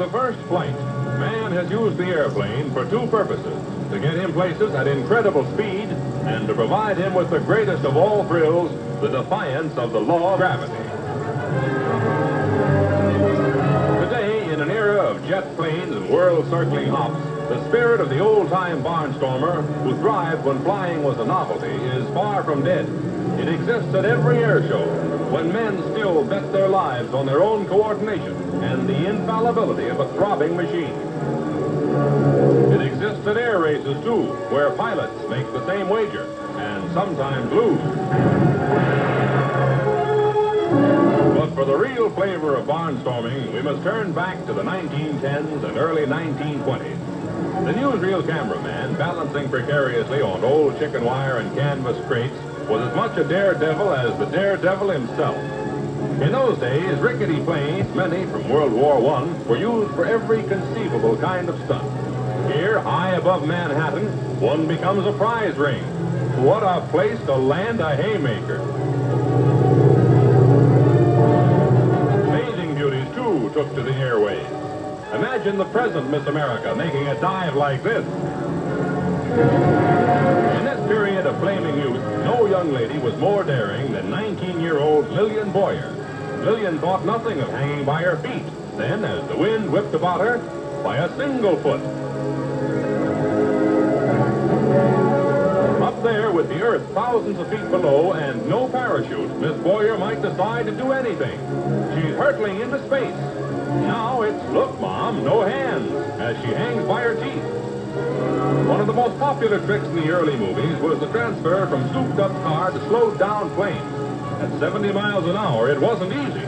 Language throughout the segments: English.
the first flight, man has used the airplane for two purposes: to get him places at incredible speed and to provide him with the greatest of all thrills, the defiance of the law of gravity. Today, in an era of jet planes and world-circling hops, the spirit of the old-time barnstormer, who thrived when flying was a novelty, is far from dead. It exists at every air show, when men still bet their lives on their own coordination and the infallibility of a throbbing machine. It exists at air races, too, where pilots make the same wager and sometimes lose. But for the real flavor of barnstorming, we must turn back to the 1910s and early 1920s. The newsreel cameraman, balancing precariously on old chicken wire and canvas crates, was as much a daredevil as the daredevil himself. In those days, rickety planes, many from World War I, were used for every conceivable kind of stunt. Here, high above Manhattan, one becomes a prize ring. What a place to land a haymaker. Bathing beauties, too, took to the airways. Imagine the present Miss America making a dive like this. In this period of flaming youth, no young lady was more daring than 19-year-old Lillian Boyer. Lillian thought nothing of hanging by her feet. Then, as the wind whipped about her, by a single foot. Up there with the earth thousands of feet below and no parachute, Miss Boyer might decide to do anything. She's hurtling into space. Now it's, look, Mom, no hands, as she hangs by her teeth. One of the most popular tricks in the early movies was the transfer from souped-up car to slowed-down plane. At 70 miles an hour, it wasn't easy.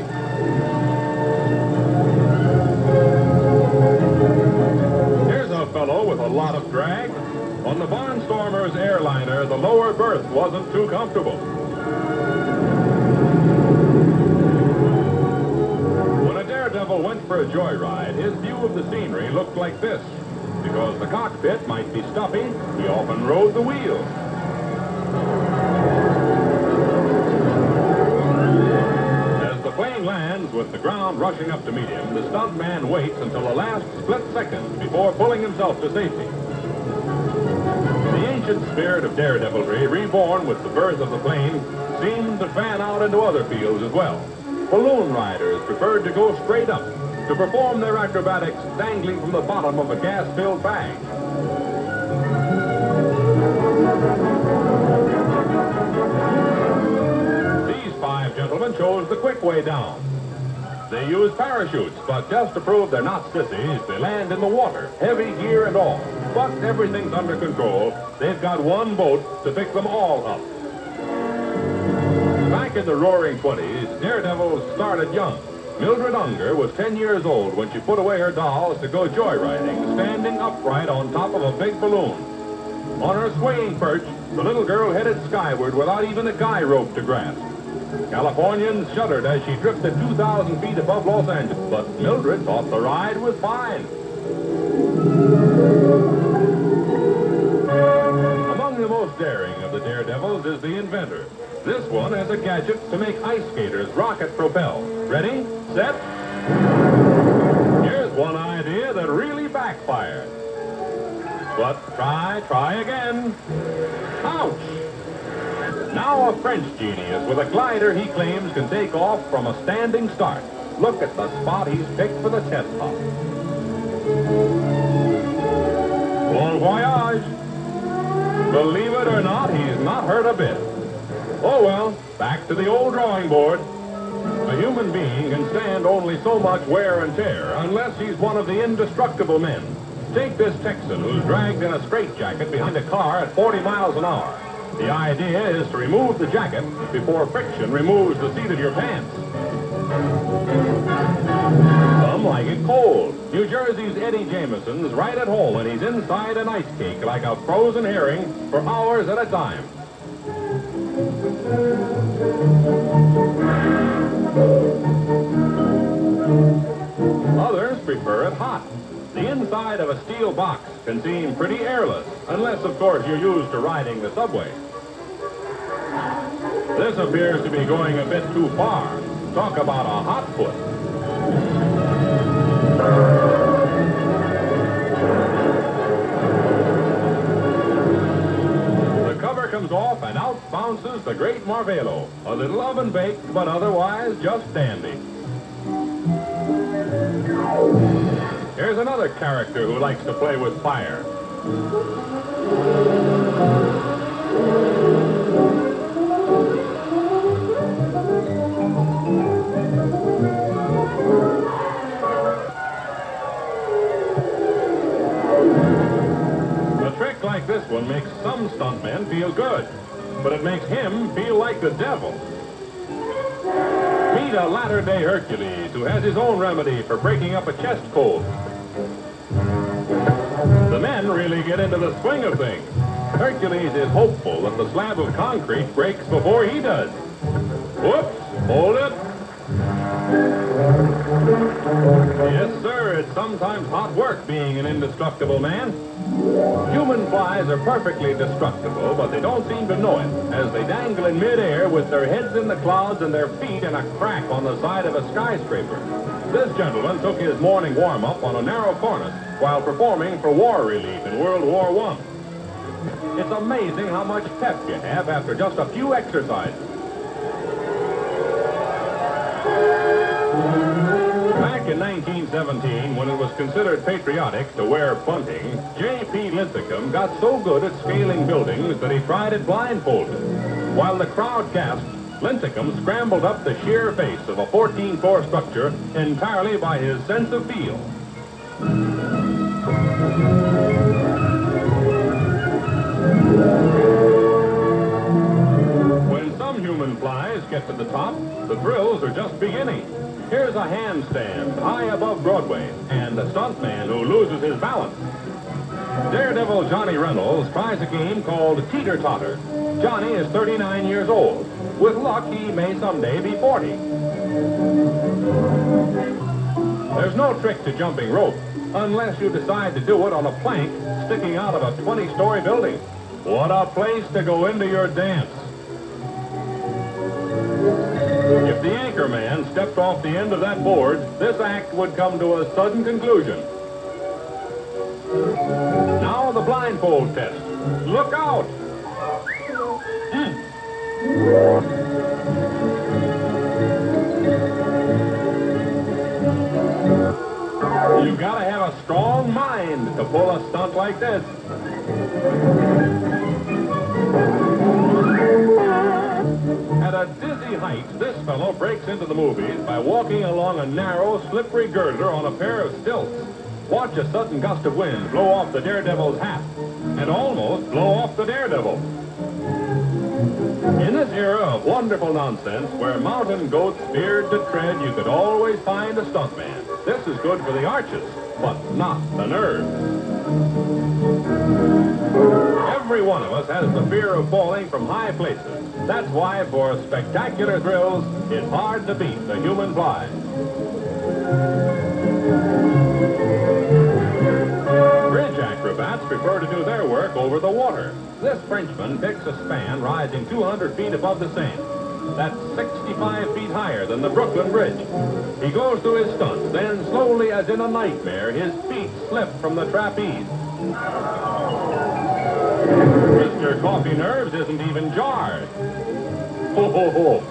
Here's a fellow with a lot of drag. On the Barnstormer's airliner, the lower berth wasn't too comfortable. When a daredevil went for a joyride, his view of the scenery looked like this. Because the cockpit might be stuffy, he often rode the wheel. As the plane lands with the ground rushing up to meet him, the stuntman waits until the last split second before pulling himself to safety. The ancient spirit of daredevilry, reborn with the birth of the plane, seemed to fan out into other fields as well. Balloon riders preferred to go straight up, to perform their acrobatics dangling from the bottom of a gas-filled bag. These five gentlemen chose the quick way down. They use parachutes, but just to prove they're not sissies, they land in the water, heavy gear and all. But everything's under control. They've got one boat to pick them all up. Back in the roaring 20s, daredevils started young. Mildred Unger was 10 years old when she put away her dolls to go joyriding, standing upright on top of a big balloon. On her swaying perch, the little girl headed skyward without even a guy rope to grasp. Californians shuddered as she drifted 2,000 feet above Los Angeles, but Mildred thought the ride was fine. Among the most daring of the daredevils is the inventor. This one has a gadget to make ice skaters rocket propel. Ready, set. Here's one idea that really backfired. But try again. Ouch! Now a French genius with a glider he claims can take off from a standing start. Look at the spot he's picked for the test hop. Bon voyage. Believe it or not, he's not hurt a bit. Oh well, back to the old drawing board. A human being can stand only so much wear and tear unless he's one of the indestructible men. Take this Texan who's dragged in a straitjacket behind a car at 40 miles an hour. The idea is to remove the jacket before friction removes the seat of your pants. Some like it cold. New Jersey's Eddie Jameson's right at home when he's inside an ice cake like a frozen herring for hours at a time. Others prefer it hot. The inside of a steel box can seem pretty airless, unless, of course, you're used to riding the subway. This appears to be going a bit too far. Talk about a hot foot. the great Marvelo. A little oven baked, but otherwise just dandy. Here's another character who likes to play with fire. A trick like this one makes some stuntmen feel good, but it makes him feel like the devil. Meet a latter-day Hercules who has his own remedy for breaking up a chest cold. The men really get into the swing of things. Hercules is hopeful that the slab of concrete breaks before he does. Whoops! Hold it! Yes, sir, it's sometimes hot work being an indestructible man. Human flies are perfectly destructible, but they don't seem to know it, as they dangle in midair with their heads in the clouds and their feet in a crack on the side of a skyscraper. This gentleman took his morning warm-up on a narrow cornice while performing for war relief in World War I. It's amazing how much pep you have after just a few exercises. Back in 1917, when it was considered patriotic to wear bunting, J.P. Linthicum got so good at scaling buildings that he tried it blindfolded. While the crowd gasped, Linthicum scrambled up the sheer face of a 14-floor structure entirely by his sense of feel. When some human flies get to the top, the thrills are just beginning. Here's a handstand high above Broadway and a stuntman who loses his balance. Daredevil Johnny Reynolds tries a game called teeter-totter. Johnny is 39 years old. With luck, he may someday be 40. There's no trick to jumping rope, unless you decide to do it on a plank sticking out of a 20-story building. What a place to go into your dance. If the anchor man stepped off the end of that board, this act would come to a sudden conclusion. Now the blindfold test. Look out! You've got to have a strong mind to pull a stunt like this. At a dizzy height, this fellow breaks into the movies by walking along a narrow, slippery girder on a pair of stilts. Watch a sudden gust of wind blow off the daredevil's hat and almost blow off the daredevil. In this era of wonderful nonsense, where mountain goats feared to tread, you could always find a stuntman. This is good for the arches, but not the nerves. Every one of us has the fear of falling from high places. That's why, for spectacular thrills, it's hard to beat the human fly. Bridge acrobats prefer to do their work over the water. This Frenchman picks a span rising 200 feet above the Seine. That's 65 feet higher than the Brooklyn Bridge. He goes through his stunts, then slowly as in a nightmare, his feet slip from the trapeze. Mr. Coffee Nerves isn't even jarred. Ho, ho, ho.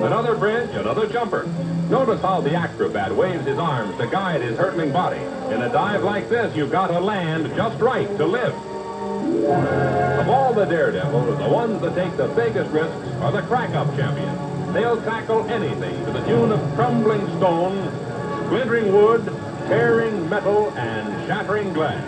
Another bridge, another jumper. Notice how the acrobat waves his arms to guide his hurtling body. In a dive like this, you've got to land just right to live. Of all the daredevils, the ones that take the biggest risks are the crack-up champions. They'll tackle anything to the tune of crumbling stone, splintering wood, tearing metal, and shattering glass.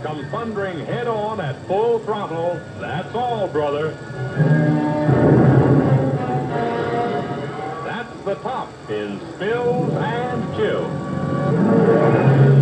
Come thundering head-on at full throttle. That's all, brother. That's the the top in spills and chills.